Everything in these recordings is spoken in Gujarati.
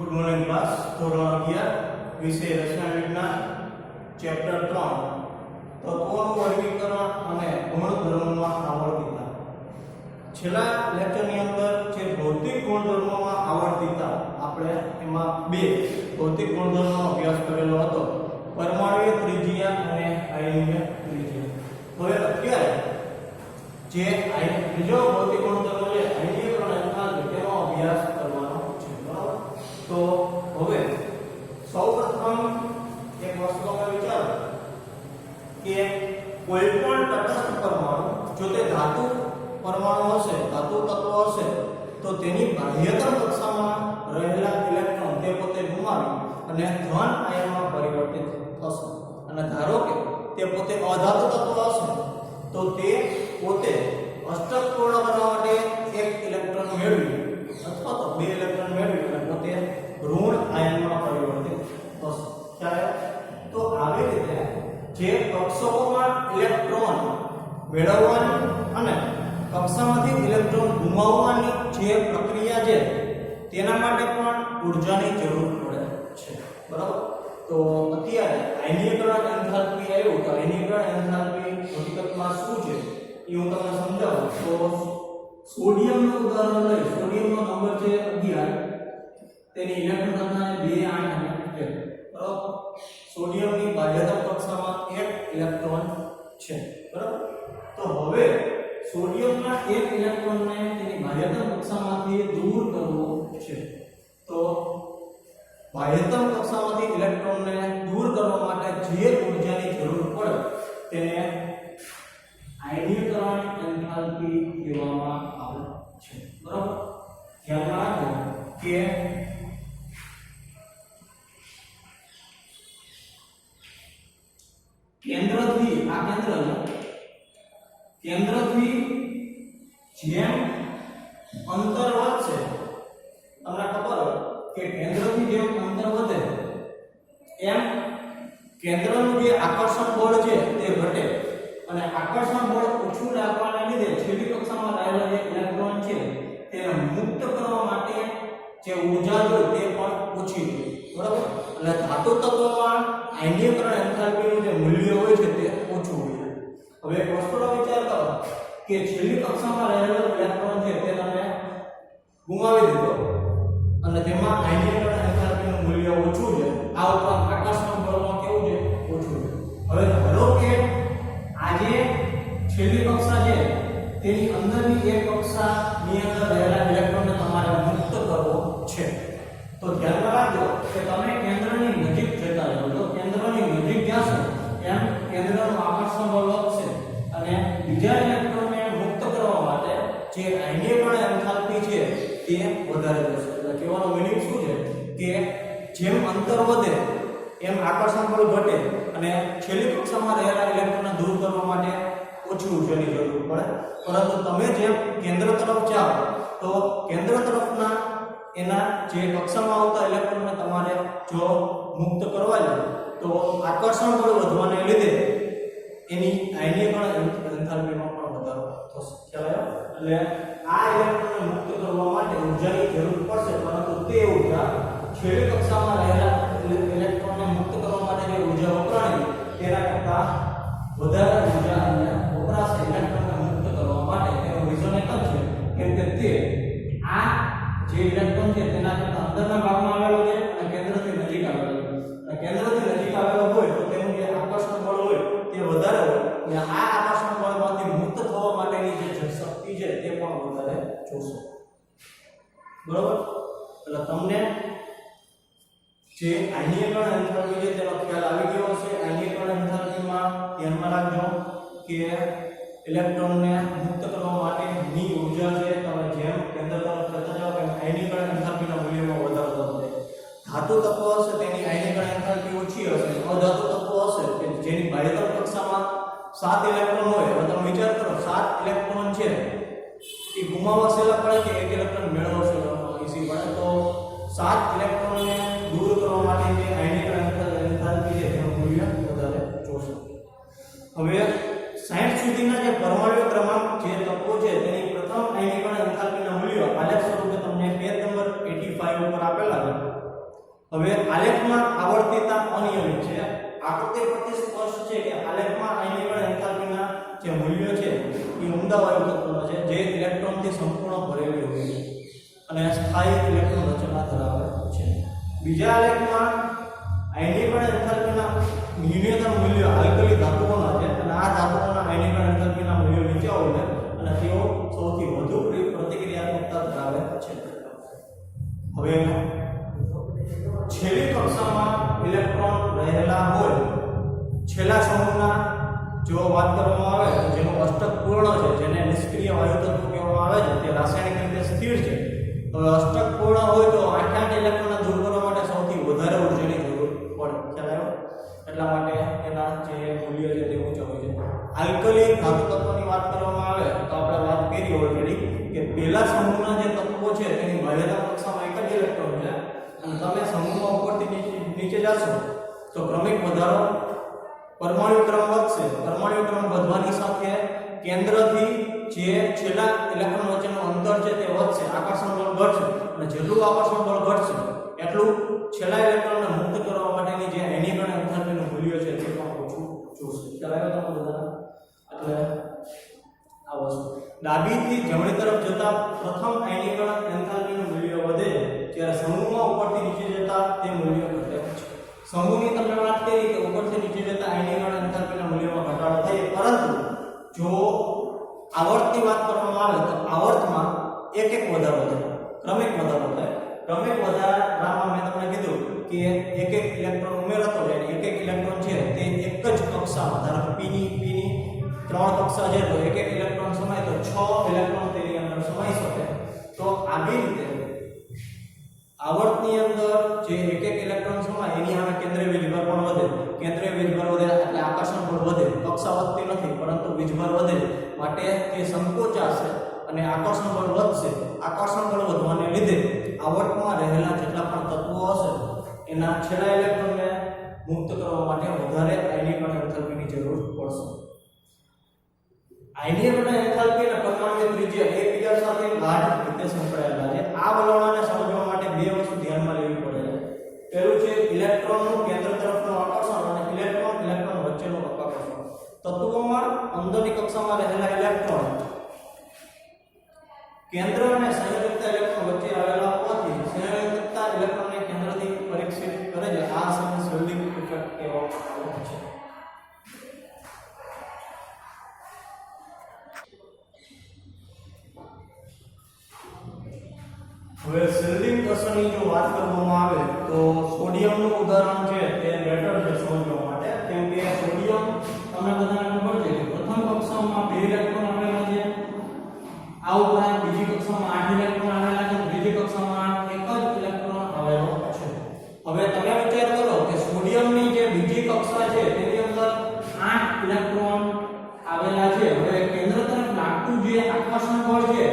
गुड मॉर्निंग क्लास ધોરણ 11 વિષય રસાયણ વિજ્ઞાન ચેપ્ટર 3 તત્વોનું વર્ગીકરણ અને ગુણધર્મોમાં આવર્તિતા। છેલ્લા લેક્ચરની અંદર જે ભૌતિક ગુણધર્મોમાં આવર્તિતા આપણે એમાં બે ભૌતિક ગુણધર્મોનો અભ્યાસ કરેલો હતો, પરમાણુય ત્રિજ્યા અને આયનીય ત્રિજ્યા। હવે અત્યારે જે બીજો ભૌતિક ગુણધર્મ છે આયનીયકરણ એન્થાલ્પી તેનો અભ્યાસ કરવાનો છે, બરાબર। તો હવે સૌપ્રથમ એક વસ્તુ તમે વિચારો કે કોઈ પણ તટસ્થ પરમાણુ જો તે ધાતુ પરમાણુ હશે, ધાતુ તત્વ હશે, તો તેની બાહ્યતમ કક્ષામાં રહેલા ઇલેક્ટ્રોન તે પોતે ગુમાવી અને ધન આયનમાં પરિવર્તિત થશે। અને ધારો કે તે પોતે અધાતુ તત્વ હશે તો તે પોતે અષ્ટક પૂર્ણ કરવા માટે એક ઇલેક્ટ્રોન મેળવી અથવા તો બે ઇલેક્ટ્રોન મેળવી અને પોતે ઋણ આયનમાં પરિવર્તિત થશે। ત્યારે તો આવી રીતે જે કક્ષકોમાં ઇલેક્ટ્રોન મેળવવાની અને કક્ષામાંથી ઇલેક્ટ્રોન ગુમાવવાની જે પ્રક્રિયા છે તેના માટે પણ ઊર્જાની જરૂર પડે છે, બરાબર। તો અત્યારે આયનીકરણ એન્થાલ્પી આવ્યું તો આયનીકરણ એન્થાલ્પી હકીકતમાં શું છે એ હું તમને સમજાવું। તો સોડિયમનું ઉદાહરણ લઈ, સોડિયમનો નંબર છે 11, તેની ઇલેક્ટ્રોન સંખ્યા 2 8 અને 1, બરાબર। સોડિયમની બાહ્યતમ કક્ષામાં 1 ઇલેક્ટ્રોન છે, બરાબર। તો હવે સોડિયમના 1 ઇલેક્ટ્રોનને તેની બાહ્યતમ કક્ષામાંથી દૂર કરવો છે। તો બાહ્યતમ કક્ષામાંથી ઇલેક્ટ્રોનને દૂર કરવા માટે જે ઊર્જાની જરૂર પડે તેને આયનીકરણ એન્થાલ્પી કહેવામાં આવે છે, બરાબર। ધ્યાન રાખો કે કેન્દ્રથી આ કેન્દ્રથી જેમ અંતર વધશે, તમને ખબર હોય કે કેન્દ્રથી જેમ અંતર વધે એમ કેન્દ્રનું જે આકર્ષણ બળ છે તે ઘટે અને આકર્ષણ બળ ઓછું રાખવાને લીધે છેલ્લી કક્ષામાં રહેલા જે ઇલેક્ટ્રોન છે તેને મુક્ત કરવા માટે જે ઊર્જા જોઈએ તે પણ ઓછી જોઈએ, બરાબર। એટલે ધાતુ તત્વમાં આયનીકરણ એન્થાલ્પીનું જે મૂલ્ય હોય છે તે ઓછું હોય છે। હવે એક વસ્તુનો વિચાર કરો કે છેલ્લી કક્ષામાં રહેલો ઇલેક્ટ્રોન છે તે તમે ગુમાવી દીધો અને તેમાં આયનીકરણ એન્થાલ્પીનું મૂલ્ય ઓછું છે, આ ઉપરાંત આકર્ષણ બળમાં કેવું છે ઓછું છે। હવે ધારો કે આજે છેલ્લી કક્ષા છે તેની અંદરની એક કક્ષાની અંદર રહેલા ઇલેક્ટ્રોનને તમારે મુક્ત કરવો છે, તો ધ્યાનમાં રાખજો કે તમે કેન્દ્રની નજીક જતા જાઓ, તો કેન્દ્રની નજીક જશો એમ કેન્દ્રનું આકર્ષણ બળ વધશે અને બીજા ઇલેક્ટ્રોનને મુક્ત કરવા માટે જે આયનીકરણ એન્થાલ્પી છે તે વધારે જશે। એટલે કહેવાનો મીનિંગ શું છે કે જેમ અંતર વધે એમ આકર્ષણ બળ ઘટે અને છેલ્લી કક્ષામાં રહેલા ઇલેક્ટ્રોનને દૂર કરવા માટે ઓછી ઊર્જાની જરૂર પડે, પરંતુ તમે જેમ કેન્દ્ર તરફ જાઓ તો કેન્દ્ર તરફના એના જે કક્ષામાં આવતા ઇલેક્ટ્રોનને તમારે જો મુક્ત કરવા જાય તો આકર્ષણ બળ વધવાને લીધે એની આયનીકરણ એન્થાલ્પીમાં પણ વધારો થશે, ખ્યાલ આવ્યો। એટલે આ ઇલેક્ટ્રોનને મુક્ત કરવા માટે ઊર્જાની જરૂર પડશે, પરંતુ તે ઊર્જા છેલ્લી કક્ષામાં રહેલા ઇલેક્ટ્રોનને મુક્ત કરવા માટે જે ઊર્જા વપરાણી તેના કરતાં વધારે ઊર્જા અહીંયા વપરાશે ઇલેક્ટ્રોનને મુક્ત કરવા માટે। તેનું રીઝન એક જ છે કેમ કે તે આ જે ઇલેક્ટ્રોન છે તેના કરતાં અંદરના ભાગમાં આવેલો છે અને કેન્દ્રથી નજીક આવેલો છે, અને કેન્દ્રથી નજીક આવેલો હોય તો તેનું જે આકર્ષણ બળ હોય તે વધારે હોય અને આ આકર્ષણ બળમાંથી મુક્ત થવા માટેની જે શક્તિ છે તે પણ વધારે જોશે, બરાબર। એટલે તમને જે આયનીકરણ એન્થાલ્પી છે તેનો ખ્યાલ આવી ગયો હશે। આયનીકરણ એન્થાલ્પીમાં ધ્યાનમાં રાખજો કે ઇલેક્ટ્રોનને મુક્ત કરવા માટેની ઊર્જા છે તમે જેમ કેન્દ્ર તરફ જતા જાઓ તેમ આયનીકરણ એન્થાલ્પીના મૂલ્યમાં વધારો થતો જાય। ધાતુ તત્વ હશે તેની આયનીકરણ એન્થાલ્પી ઓછી હશે, અધાતુ તત્વ હશે કે જેની બાહ્યતમ કક્ષામાં 7 ઇલેક્ટ્રોન હોય, હવે તમે વિચાર કરો 7 ઇલેક્ટ્રોન છે એ ગુમાવવા સેલા પડે કે એક ઇલેક્ટ્રોન મેળવવા સેલા ઈસી પડે, તો 7 ઇલેક્ટ્રોનને દૂર કરવા માટે જે આયનીકરણ એન્થાલ્પી છે તેનું મૂલ્ય વધારે જોશે। હવે 60 સુધીના જે પરમાણુ ક્રમાંક જે તત્વો છે તેની પ્રથમ આયનીકરણ એન્થાલ્પીના મૂલ્યો આલેખ સ્વરૂપે તમને પેજ નંબર 85 ઉપર આપેલા છે। હવે આલેખમાં આવર્તિતા અનિયમિત છે. આકૃતિ પરથી સ્પષ્ટ છે કે આલેખમાં આયનીકરણ એન્થાલ્પીના જે મૂલ્યો છે એ ઉમદા વાયુ તત્વોના છે જે ઇલેક્ટ્રોનથી સંપૂર્ણ ભરેલી હોય છે અને સ્થાયી ઇલેક્ટ્રોન રચના ધરાવે છે. બીજા આલેખમાં આયનીકરણ એન્થાલ્પીના ન્યૂનતમ મૂલ્યો આલ્કલી ધાતુઓના છે અને આ ધાતુઓના આયનીકરણ એન્થાલ્પીના મૂલ્યો નીચે હોય છે અને તેઓ સૌથી વધુ પ્રતિક્રિયાત્મકતા ધરાવે છે. હવે છેલ્લી કક્ષામાં ઇલેક્ટ્રોન રહેલા હોય છેલ્લા સમૂહના જો વાત કરવામાં આવે તો જેનું અષ્ટક પૂર્ણ છે જેને નિષ્ક્રિય વાયુ તત્વ કહેવામાં આવે છે તે રાસાયણિક રીતે સ્થિર છે. હવે અષ્ટક પૂર્ણ હોય તો 8 ઇલેક્ટ્રોનને દૂર કરવા માટે સૌથી વધારે ઊર્જાની જરૂર પડે. ખ્યાલ આવ્યો? એટલા માટે એના જે મૂલ્ય છે તે ઊંચા હોય છે. આલ્કલી ધાતુ તત્વની વાત કરવામાં આવે તો આપણે વાત કરી ઓલરેડી કે પહેલા સમૂહના જે તત્વો છે તેની બાહ્યતા કક્ષામાં એક જ ઇલેક્ટ્રોન છે અને તમે સમૂહમાં ઉપરથી નીચે જશો તો ક્રમિક વધારો પરમાણુ ક્રમ વધશે. પરમાણુ ક્રમ વધવાની સાથે કેન્દ્રથી જે છેલ્લા ઇલેક્ટ્રોન વચ્ચેનું અંતર છે તે વધશે, આકર્ષણ બળ ઘટશે અને જેટલું આકર્ષણ બળ ઘટશે એટલું છેલ્લા ઇલેક્ટ્રોનને મુક્ત કરવા માટેની જે આયનીકરણ એન્થાલ્પીનું મૂલ્ય છે તે પણ ઓછું જોશે. ખ્યાલ આવ્યો તમને બધાને? એટલે આ વસ્તુ ડાબીથી જમણી તરફ જતા પ્રથમ આયનીકરણ એન્થાલ્પીનું મૂલ્ય વધે જ્યારે સમૂહમાં ઉપરથી નીચે જતા તે મૂલ્ય ઘટે છે. સમૂહની તમે વાત કરી કે ઉપરથી નીચે જતા આયનીકરણ એન્થાલ્પીના મૂલ્યમાં ઘટાડો થાય, પરંતુ જો આવર્તની વાત કરવામાં આવે તો આવર્તમાં એક વધારો થાય, ક્રમિક વધારો થાય. ક્રમિક વધારામાં મેં તમને કીધું કે એક ઇલેક્ટ્રોન ઉમેરાતો જાય અને એક ઇલેક્ટ્રોન છે તે એક જ કક્ષામાં, ધારો કે પીની 3 કક્ષા છે તો એક ઇલેક્ટ્રોન સમાય તો 6 ઇલેક્ટ્રોન તેની અંદર સમાઈ શકે. તો આવી રીતે આવર્તની અંદર જે એક ઇલેક્ટ્રોન સમાય એની સામે કેન્દ્રીય વીજભાર પણ વધે. કેન્દ્રીય વીજભાર વધે એટલે આકર્ષણ બળ વધે. કક્ષા વધતી નથી પરંતુ વીજભાર વધે માટે તે સંકોચાશે અને આકર્ષણ બળ વધશે. આકર્ષણ બળ વધવાને લીધે આવર્તમાં રહેલા જેટલા પણ તત્વો હશે એના છેલ્લા ઇલેક્ટ્રોનને મુક્ત કરવા માટે વધારે આયનીકરણ એન્થાલ્પીની જરૂર પડશે. આયનીકરણ એન્થાલ્પી અને પરમાણુ ત્રિજ્યા એકબીજા સાથે ગાઢ રીતે સંકળાયેલા છે. આ વલણોને સમજવા માટે બે વસ્તુ ધ્યાનમાં લેવી પડે છે. પહેલું છે ઇલેક્ટ્રોનનું કેન્દ્ર તરફનું આકર્ષણ અને ઇલેક્ટ્રોન વચ્ચેનું આકર્ષણ. તત્વોમાં અંદરની કક્ષામાં રહેલા ઇલેક્ટ્રોન કેન્દ્ર અને સંયોજકતા ઇલેક્ટ્રોન વચ્ચે આવેલા હોવાથી સંયોજકતા ઇલેક્ટ્રોનને કેન્દ્રથી પરીક્ષિત કરે છે. આ અસરને શેલ્ડિંગ ઇફેક્ટ કહેવામાં આવે છે. હવે શેલ્ડિંગ અસરની જો વાત કરવામાં આવે તો સોડિયમનું ઉદાહરણ છે તે બેટર છે સમજવા માટે, કેમ કે સોડિયમ તમને બધાને ખબર છે કે પ્રથમ કક્ષામાં 2 ઇલેક્ટ્રોન આવેલા છે, આ ઉપરાંત બીજી કક્ષામાં 8 ઇલેક્ટ્રોન આવેલા છે, ત્રીજી કક્ષામાં એક જ ઇલેક્ટ્રોન આવેલો છે. હવે તમે વિચાર કરો કે સોડિયમની જે બીજી કક્ષા છે તેની અંદર 8 ઇલેક્ટ્રોન આવેલા છે. હવે કેન્દ્ર તરફ લાગતું જે આકર્ષણ બળ છે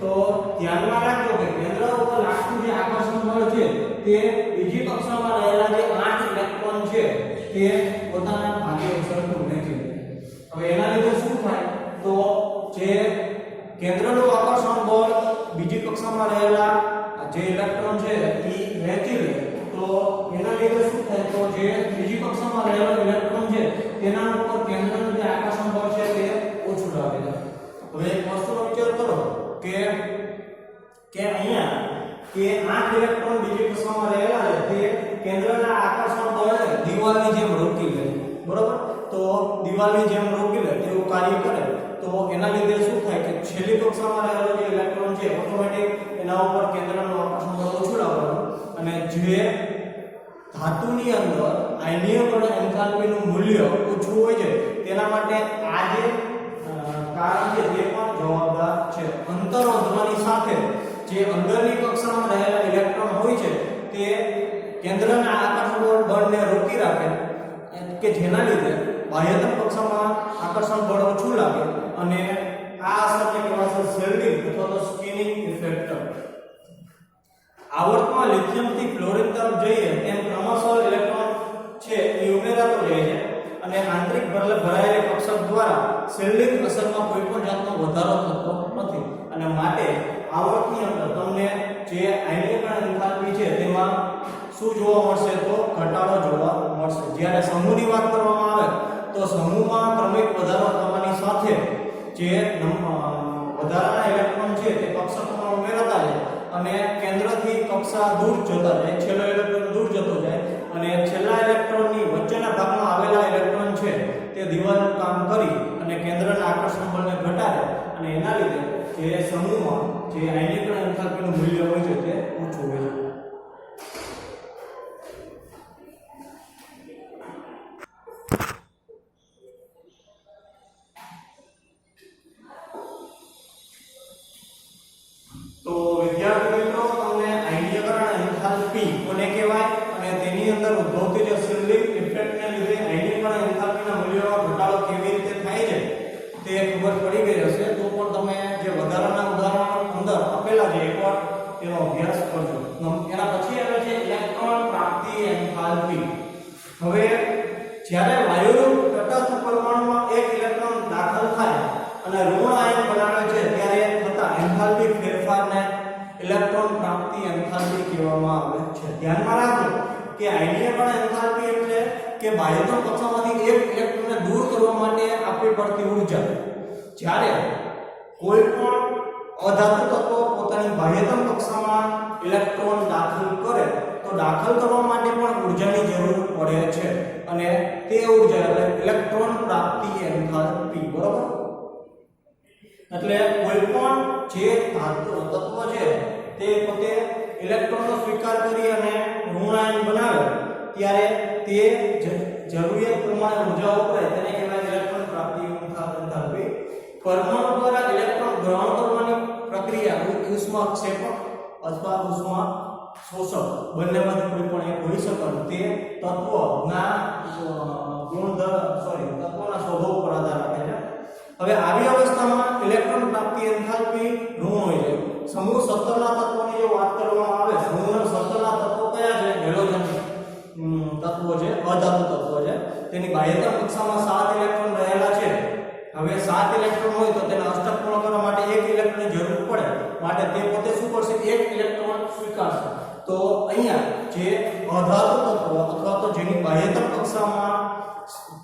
તો ધ્યાનમાં રાખજો કે કેન્દ્ર ઉપર લાગતું જે આકર્ષણ બળ છે તે બીજી કક્ષામાં રહેલા જે 8 ઇલેક્ટ્રોન છે તે પોતાના ભાગે સરખું નથી. હવે એના લીધે શું થાય તો જે કેન્દ્રનું આકર્ષણ બળ બીજી કક્ષામાં રહેલા જે ઇલેક્ટ્રોન છે એ વહેંચી લે તો એના લીધે શું થાય તો જે બીજી કક્ષામાં રહેલો ઇલેક્ટ્રોન છે તેના ઉપર કેન્દ્રનું જે આકર્ષણ બળ છે તે ઓછું લાગે છે. હવે એક વસ્તુનો વિચાર કરો કે અહીંયા કે 8 ઇલેક્ટ્રોન બીજી કક્ષામાં રહેલા છે તે કેન્દ્રના આકર્ષણ બળને દીવાલની જેમ રોકી લે, બરોબર? તો દીવાલની જેમ રોકી લે તેવું કાર્ય કરે તો એના લીધે શું થાય કે છેલ્લી કક્ષામાં રહેલો જે ઇલેક્ટ્રોન છે ઓટોમેટિક એના ઉપર કેન્દ્રનું આકર્ષણ બળ ઓછું લાવવાનું અને જે ધાતુની અંદર આયનીકરણ એન્થાલ્પીનું મૂલ્ય ઓછું હોય છે તેના માટે આ જે કારણ છે તે પણ જવાબદાર છે. અંતર વધવાની સાથે જે અંદરની કક્ષામાં રહેલા ઇલેક્ટ્રોન હોય છે તે કેન્દ્રના આકર્ષણ બળને રોકી રાખે કે જેના લીધે બાહ્યતમ કક્ષામાં આકર્ષણ બળ ઓછું લાગે અને આ અસરને કહેવાશે શેલ્ડિંગ અથવા તો સ્કિનિંગ ઇફેક્ટ. આવર્તમાં લિથિયમથી ફ્લોરિન તરફ જઈએ તેમ ક્રમશઃ ઇલેક્ટ્રોન છે એ ઉમેરાતો જાય છે અને આંતરિક ભરાયેલી કક્ષક દ્વારા શેલ્ડિંગ અસરમાં કોઈ પણ જાતનો વધારો થતો નથી અને માટે આવર્તની અંદર તમને જે આયનીકરણ એન્થાલ્પી છે તેમાં શું જોવા મળશે તો ઘટાડો જોવા મળશે। જ્યારે સમૂહની વાત કરવામાં આવે તો સમૂહમાં ક્રમિક વધારો થવાની સાથે જે વધારાના ઇલેક્ટ્રોન છે તે કક્ષકમાં ઉમેરાતા જાય અને કેન્દ્રથી કક્ષા દૂર જતા જાય, છેલ્લો ઇલેક્ટ્રોન દૂર જતો જાય અને છેલ્લા ઇલેક્ટ્રોનની વચ્ચેના ભાગમાં આવેલા ઇલેક્ટ્રોન છે તે દિવાલનું કામ કરી અને કેન્દ્રના આકર્ષણ બળને ઘટાડે અને એના લીધે જે સમૂહમાં જે આયનીકરણ એન્થાલ્પીનું મૂલ્ય હોય છે તે ઊંચું હોય છે। તો વિદ્યાર્થી મિત્રો તમને આયનીકરણ એન્થાલ્પી કોને કહેવાય અને તેની અંદર ઉદ્ભવતી જે સિલ્લિંગ ઇફેક્ટને લીધે આયનીકરણ એન્થાલ્પીના મૂલ્યોમાં ઘટાડો કેવી રીતે થાય છે તે ખબર પડી ગઈ હશે। તો પણ તમે જે વધારાના ઉદાહરણો અંદર આપેલા છે એકવાર તેનો અભ્યાસ કરજો। એના પછી આવે છે ઇલેક્ટ્રોન પ્રાપ્તિ એન્થાલ્પી। હવે જ્યારે વાયુનું તટસ્થ પરમાણુમાં એક ઇલેક્ટ્રોન દાખલ થાય અને ઋણ આયન બનાવે છે ત્યારે થતા એન્થાલ્પી ફેરફારને ઇલેક્ટ્રોન પ્રાપ્તિ એન્થાલ્પી કહેવામાં આવે છે। ધ્યાનમાં રાખજો કે આયનીકરણ એન્થાલ્પી એટલે કે બાહ્યતમ કક્ષામાંથી એક ઇલેક્ટ્રોનને દૂર કરવા માટે આપવી પડતી ઊર્જા। જ્યારે કોઈ પણ અધાતુ તત્વ પોતાની બાહ્યતમ કક્ષામાં ઇલેક્ટ્રોન દાખલ કરે તો દાખલ કરવા માટે પણ ઊર્જાની જરૂર પડે છે અને તે ઊર્જા એટલે ઇલેક્ટ્રોન પ્રાપ્તિ એન્થાલ્પી, બરાબર। એટલે કોઈ પણ જે ધાતુ તત્વ છે તે પોતે ઇલેક્ટ્રોનનો સ્વીકાર કરી અને ઋણ આયન બનાવે ત્યારે તે જરૂરિયાત પ્રમાણે ઊર્જા વપરાય તેને કહેવાય ઇલેક્ટ્રોન પ્રાપ્તિ એન્થાલ્પી। પરમાણુ દ્વારા ઇલેક્ટ્રોન ગ્રહણ કરવાની પ્રક્રિયા ઉષ્માક્ષેપક અથવા ઉષ્મા શોષક બંનેમાંથી કોઈ પણ એક હોઈ શકે તે તત્વના તત્વના સ્વભાવ પર આધાર રાખે છે। હવે આવી અવસ્થામાં ઇલેક્ટ્રોન પ્રાપ્તિ એન્થાલ્પી ઋણ હોય છે। સમૂહ 17 ના તત્વોની જો વાત કરવામાં આવે, સમૂહના 17 ના તત્વો કયા છે? હેલોજન તત્વો છે, અધાતુ તત્વો છે। તેની બાહ્યતમ કક્ષામાં 7 ઇલેક્ટ્રોન રહેલા છે। હવે 7 ઇલેક્ટ્રોન હોય તો તેને અષ્ટક પૂર્ણ કરવા માટે 1 ઇલેક્ટ્રોનની જરૂર પડે, માટે તે પોતે શું કરશે? 1 ઇલેક્ટ્રોન સ્વીકારશે। તો અહીંયા જે અધાતુ તત્વો અથવા તો જેની બાહ્યતમ કક્ષામાં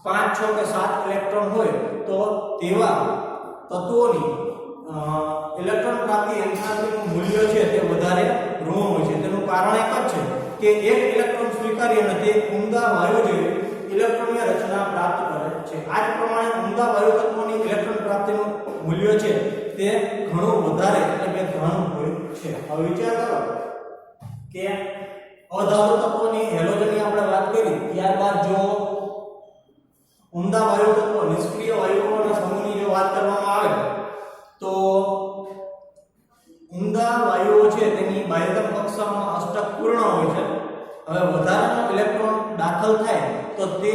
5, 6 કે 7 ઇલેક્ટ્રોન હોય તો તેવા તત્વોની ઇલેક્ટ્રોન પ્રાપ્તિ એન્થાલ્પીનું મૂલ્ય છે તે વધારે ઋણ હોય છે। તેનું કારણ એક જ છે કે એક ઇલેક્ટ્રોન સ્વીકારી અને તે ઉમદા વાયુ જેવી ઇલેક્ટ્રોનની રચના પ્રાપ્ત કરે છે। આ જ પ્રમાણે ઉમદા વાયુ તત્વોની ઇલેક્ટ્રોન પ્રાપ્તિનું મૂલ્ય છે તે ઘણું વધારે એટલે કે ધન હોય છે। હવે વિચાર કરો કે અધાતુ તત્વોની હેલોજનની આપણે વાત કરી, ત્યારબાદ જો ઉમદા વાયુ તત્વો નિષ્ક્રિય વાયુઓના સમૂહની જો વાત કરવામાં આવે તો ઉમદા વાયુઓ છે તેની બાહ્યતમ કક્ષામાં અષ્ટક પૂર્ણ હોય છે। હવે વધારાનો ઇલેક્ટ્રોન દાખલ થાય તો તે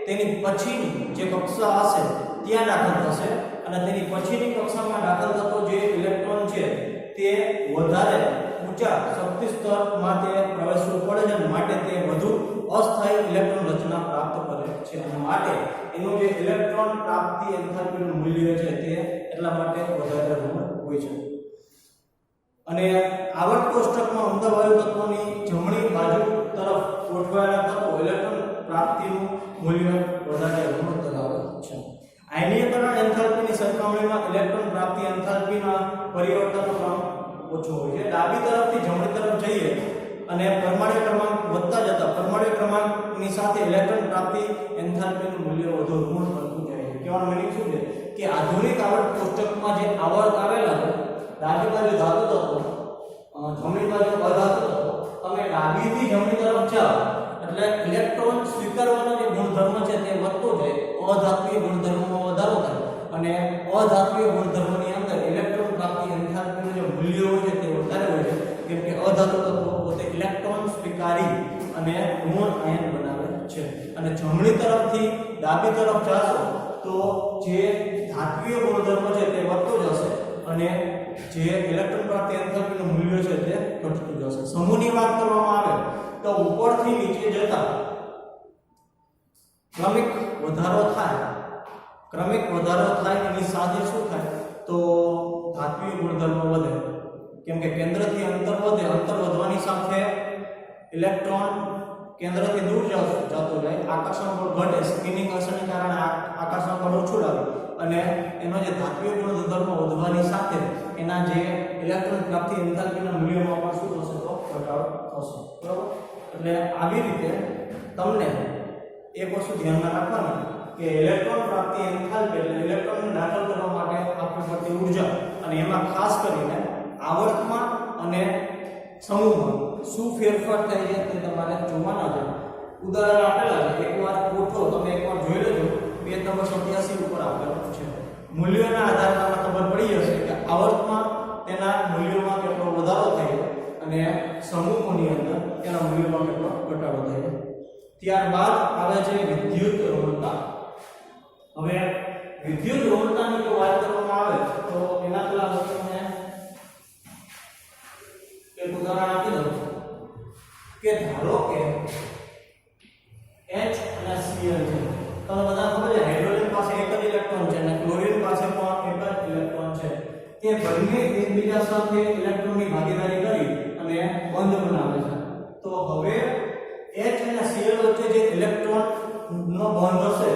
તેની પછીની જે કક્ષા હશે ત્યાં દાખલ થશે અને તેની પછીની કક્ષામાં દાખલ થતો જે ઇલેક્ટ્રોન છે તે વધારે ઊંચા શક્તિ સ્તરમાં તે પ્રવેશવું પડે છે અને માટે તે વધુ અસ્થાયી ઇલેક્ટ્રોન રચના પ્રાપ્ત કરે છે અને માટે એનું જે ઇલેક્ટ્રોન પ્રાપ્તિ એન્થાલ્પીનું મૂલ્ય છે તે એટલા માટે વધારે ઋણ હોય છે। અને આવર્ત કોષ્ટકમાં ઉમદા વાયુ તત્વોની જમણી બાજુ તરફ ગોઠવાયેલા તત્વો ઇલેક્ટ્રોન પ્રાપ્તિનું મૂલ્ય વધારે ઋણ ધરાવે છે। આયનીકરણ એન્થાલ્પીની સરખામણીમાં ઇલેક્ટ્રોન પ્રાપ્તિ એન્થાલ્પીના પરિવર્તનનો ક્રમ ઓછો હોય છે। ડાબી તરફથી જમણી તરફ જઈએ અને પરમાણુ ક્રમાંક વધતા જતા પરમાણુ ક્રમાંકની સાથે ઇલેક્ટ્રોન પ્રાપ્તિ એન્થાલ્પીનું મૂલ્ય વધુ ઋણ બનતું જાય છે। કહેવાનો મીનિંગ શું છે કે આધુનિક આવર્ત કોષ્ટકમાં જે આવર્ત આવેલા છે, ડાબી બાજુ ધાતુ તત્વો, જમણી બાજુ અધાતુ તત્વો, તમે ડાબીથી જમણી તરફ જાઓ એટલે ઇલેક્ટ્રોન સ્વીકારવાનો જે ગુણધર્મ છે તે વધતો જાય, અધાત્વીય ગુણધર્મમાં વધારો થાય અને અધાત્વીય ગુણધર્મની અંદર ઇલેક્ટ્રોન પ્રાપ્તિ એન્થાલ્પીનું જે મૂલ્ય હોય છે તે વધારે હોય છે, કેમ કે અધાતુ તત્વો પોતે ઇલેક્ટ્રોન સ્વીકારી અને ઋણ આયન બનાવે છે। અને જમણી તરફથી ડાબી તરફ જાશો તો જે ધાત્વીય ગુણધર્મ છે તે વધતો જશે અને જે ઇલેક્ટ્રોન પ્રાપ્તિ એન્થાલ્પીનું મૂલ્ય છે તે ઘટતું જશે। સમૂહની વાત કરવામાં આવે તો ઉપરથી નીચે જતા ક્રમિક વધારો થાય એની સાથે શું થાય તો ધાત્વીય ગુણધર્મ વધે, કેમ કે કેન્દ્રથી અંતર વધે, અંતર વધવાની સાથે ઇલેક્ટ્રોન કેન્દ્રથી દૂર જતો જાય, આકર્ષણ બળ ઘટે, સ્પિનિંગ અસરને કારણે આકર્ષણ બળ ઓછું લાગે અને એનો જે ધાત્વિક ગુણધર્મ વધવાની સાથે એના જે ઇલેક્ટ્રોન પ્રાપ્તિ એન્થાલ્પીના મૂલ્યોમાં પણ શું થશે તો ઘટાડો થશે, બરાબર। એટલે આવી રીતે તમને એક વસ્તુ ધ્યાનમાં રાખવાની કે ઇલેક્ટ્રોન પ્રાપ્તિ એન્થાલ્પી એટલે ઇલેક્ટ્રોનને દાખલ કરવા માટે આપવી પડતી ઊર્જા અને એમાં ખાસ કરીને આવર્તમાં અને સમૂહમાં શું ફેરફાર થાય છે તે તમારે જોવાના છે। ઉદાહરણ આપેલા છે, એકવાર ગોઠવો, તમે એકવાર જોઈ લેજો, પેજ નંબર 87 ઉપર આપેલું છે। મૂલ્યોના આધારે તમને ખબર પડી જશે કે આવર્તમાં તેના મૂલ્યોમાં કેટલો વધારો થાય અને સમૂહોની અંદર તેના મૂલ્યોમાં કેટલો ઘટાડો થાય। ત્યારબાદ આવે છે વિદ્યુત ઋણતા। હવે વિદ્યુત ઋણતાની જો વાત કરવામાં આવે તો એના પહેલા હું તમને એક ઉદાહરણ આપી દઉં કે ધારો કે H અને Cl છે, તમને બધા ખબર છે હાઇડ્રોજન પાસે એક જ ઇલેક્ટ્રોન છે અને ક્લોરીન પાસે પણ એક જ ઇલેક્ટ્રોન છે, તે બંને એકબીજા સાથે ઇલેક્ટ્રોનની ભાગીદારી કરી અને બંધ બનાવે છે। તો હવે H અને Cl વચ્ચે જે ઇલેક્ટ્રોન નો બોન્ડ હશે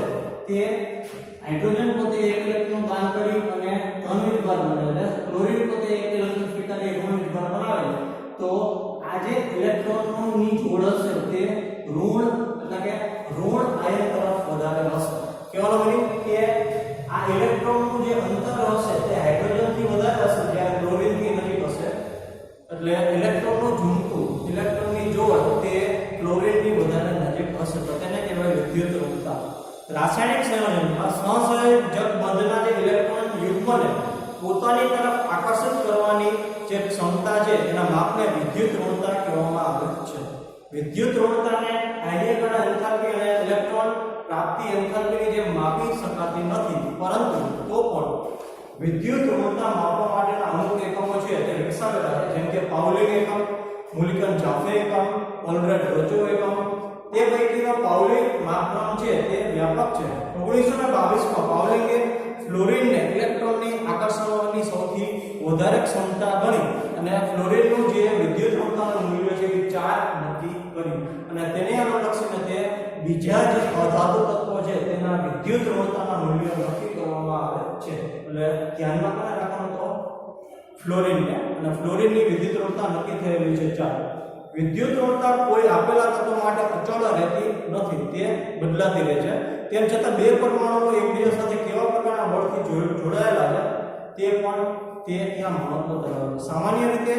તે હાઇડ્રોજન પોતે એક ઇલેક્ટ્રોન દાન કરી અને ધન વિભાર બનાવે છે, ક્લોરીન પોતે એક ઇલેક્ટ્રોન સ્વીકારી ઋણ વિભાર બનાવે છે। તો આ જે ઇલેક્ટ્રોનની જોડ હશે તે ઋણ એટલે કે ઋણ આયન તરફ વધારે હશે। કહેવાનો મતલબ કે આ ઇલેક્ટ્રોનનું જે અંતર હશે તે હાઇડ્રોજનથી વધારે હશે જ્યારે ક્લોરીનથી નજીક હશે, એટલે ઇલેક્ટ્રોનનું ઝૂમખું ઇલેક્ટ્રોનની જોડ તે ક્લોરીનથી વધારે નજીક હશે, તો તેને કહેવાય વિદ્યુત ઋણતા। રાસાયણિક સંયોજનમાં સહસંયોજક બંધના જે ઇલેક્ટ્રોન યુગ્મને પોતાની તરફ આકર્ષિત કરવાની જે ક્ષમતા છે એના માપને વિદ્યુત ઋણતા કહેવામાં આવે છે। વિદ્યુત ઋણતાને આઈડિયલ એન્થાલ્પી અને ઇલેક્ટ્રોન પ્રાપ્તિ એન્થાલ્પીની જેમ માપી શકાતી નથી, પરંતુ તો પણ વિદ્યુત ઋણતા માપવા માટેના અમુક એકમો છે તે વિકસાવેલા છે, જેમ કે પાઉલિંગ એકમ, મુલિકન જાફે એકમ, ઓલરેડ રોચો એકમ। તે પૈકીનો પાઉલિંગ માપદંડ છે તે વ્યાપક છે। 1922માં પાઉલિંગે ફ્લોરિનને ઇલેક્ટ્રોનની આકર્ષણની સૌથી વધારે ક્ષમતા ગણી અને ફ્લોરિનનું જે વિદ્યુત ઋણતાનું મૂલ્ય છે એ 4 નક્કી કર્યું અને તેને અનુલક્ષીને તે બીજા જે અધાતુ તત્વો છે તેના વિદ્યુત ઋણતાના મૂલ્યો નક્કી કરવામાં આવે છે। એટલે ધ્યાનમાં કોને રાખવાનું તો ફ્લોરિનને, અને ફ્લોરિનની વિદ્યુત ઋણતા નક્કી થયેલી છે 4। વિદ્યુત ઋણતા કોઈ આપેલા તત્વ માટે અચળ રહેતી નથી, તે બદલાતી રહે છે। તેમ છતાં બે પરમાણુઓ એકબીજા સાથે કેવા પ્રકારના બળથી જોડાયેલા છે તે પણ તે ત્યાં મહત્વ ધરાવે છે। સામાન્ય રીતે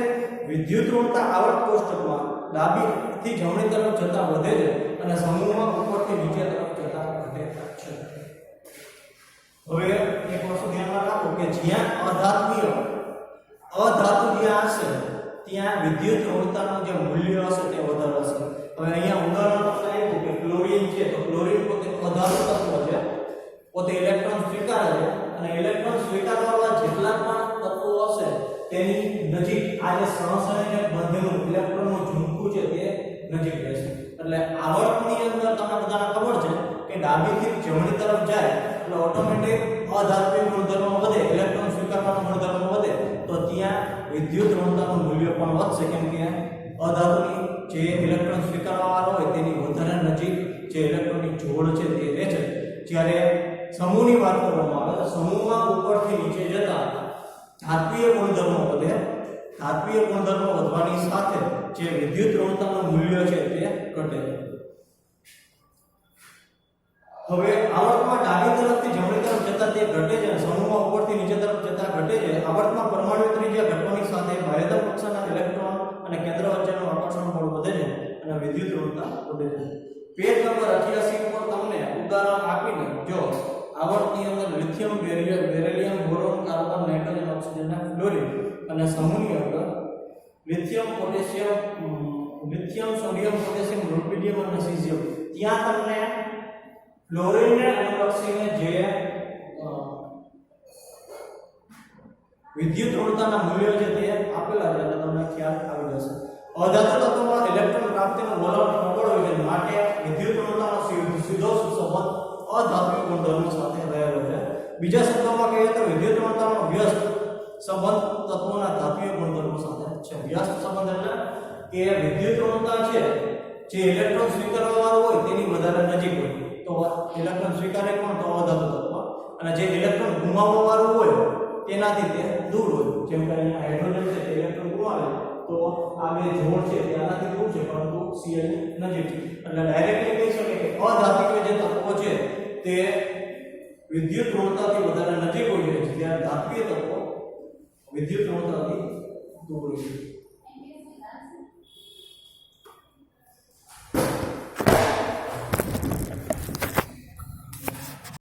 વિદ્યુત ઋણતા આવર્ત કોષ્ટકમાં ડાબીથી જમણી તરફ જતા વધે છે અને સમૂહમાં ઉપરથી નીચે તરફ જતા ઘટે છે। હવે એક વસ્તુ ધ્યાનમાં રાખો કે જ્યાં અધાતુ જ્યાં હશે ત્યાં વિદ્યુત ઋણતાનું જે મૂલ્ય હશે તે વધારે હશે। હવે અહીંયા ઉદાહરણ આપ્યું કે ક્લોરીન છે, તો ક્લોરીન પોતે અધાતુ તત્વ છે, પોતે ઇલેક્ટ્રોન સ્વીકારે છે અને ઇલેક્ટ્રોન સ્વીકારવાળા જેટલા પણ તત્વો હશે તેની નજીક આ જે સહસંયોજક બંધનું ઇલેક્ટ્રોનનું ઝૂમખું છે તે નજીક રહેશે। એટલે આવર્તની અંદર તમને બધાને ખબર છે કે ડાબીથી જમણી તરફ જાય એટલે ઓટોમેટિક અધાત્મિક ગુણધર્મ વધે, ઇલેક્ટ્રોન સ્વીકારવાનો ગુણધર્મ વધે, તો ત્યાં વિદ્યુત ઋણતાનું મૂલ્ય પણ વધશે, કેમ કે અધાતુની જે ઇલેક્ટ્રોન સ્વીકારવાવાળો હોય તેની વધારે નજીક જે ઇલેક્ટ્રોનની જોડ છે તે રહે છે। જ્યારે સમૂહની વાત કરવામાં આવે તો સમૂહમાં ઉપરથી નીચે જતા ધાત્વીય ગુણધર્મો વધે, ધાત્વીય ગુણધર્મો વધવાની સાથે જે વિદ્યુત ઋણતાનું મૂલ્ય છે તે ઘટે। હવે આવર્તમાં ડાબી તરફથી જમણી તરફ જતા તે ઘટે છે, સમૂહમાં ઉપરથી નીચે તરફ જતા ઘટે છે। આવર્તમાં પરમાણુ ત્રિજ્યા ઘટવાની સાથે બાહ્યતમ કક્ષાના ઇલેક્ટ્રોન અને કેન્દ્ર વચ્ચેનું આકર્ષણ બળ વધે છે અને વિદ્યુત ઋણતા વધે છે। પેજ નંબર 88 પર તમને ઉદાહરણ આપીને જો આવર્તની અંદર lithium, beryllium, boron, carbon, nitrogen, oxygen અને ફ્લોરિન અને સમૂહની અંદર લિથિયમ, સોડિયમ, પોટેશિયમ, રુબિડિયમ અને સીઝિયમ, ત્યાં તમને ફ્લોરિનને અનુલક્ષીને જે વિદ્યુત ઋણતાના મૂલ્યો છે તે આપેલા છે એટલે તમને ખ્યાલ આવી જશે। અધાતુ તત્વોમાં ઇલેક્ટ્રોન પ્રાપ્તિનું વલણ પ્રબળ હોય છે, માટે વિદ્યુત ઋણતાનો સીધો સંબંધ અધાત્મિક ગુણધર્મો સાથે રહેલો છે। બીજા શબ્દોમાં કહીએ તો વિદ્યુત ઋણતાનો વ્યસ્ત સંબંધ તત્વોના ધાત્વિક ગુણધર્મો સાથે છે। વ્યસ્ત સંબંધ એટલે કે વિદ્યુત ઋણતા છે જે ઇલેક્ટ્રોન સ્વીકારવા વાળો હોય તેની વધારે નજીક હોય તો ઇલેક્ટ્રોન સ્વીકારે કોણ તો અધાતુ તત્વ, અને જે ઇલેક્ટ્રોન ગુમાવવા વાળું હોય તેનાથી તે દૂર હોય. જેમ કે અહીંયા હાઇડ્રોજન છે તે ઇલેક્ટ્રોન ગુમાવે તો આ બે જોડ છે તે આનાથી દૂર છે પરંતુ Cl ની નજીક છે. એટલે ડાયરેક્ટલી કહી શકાય કે અધાત્વિક જે તત્વો છે તે વિદ્યુત ઋણતાથી વધારે નજીક હોય છે, જ્યારે ધાત્વિક તત્વો વિદ્યુત ઋણતાથી દૂર હોય છે.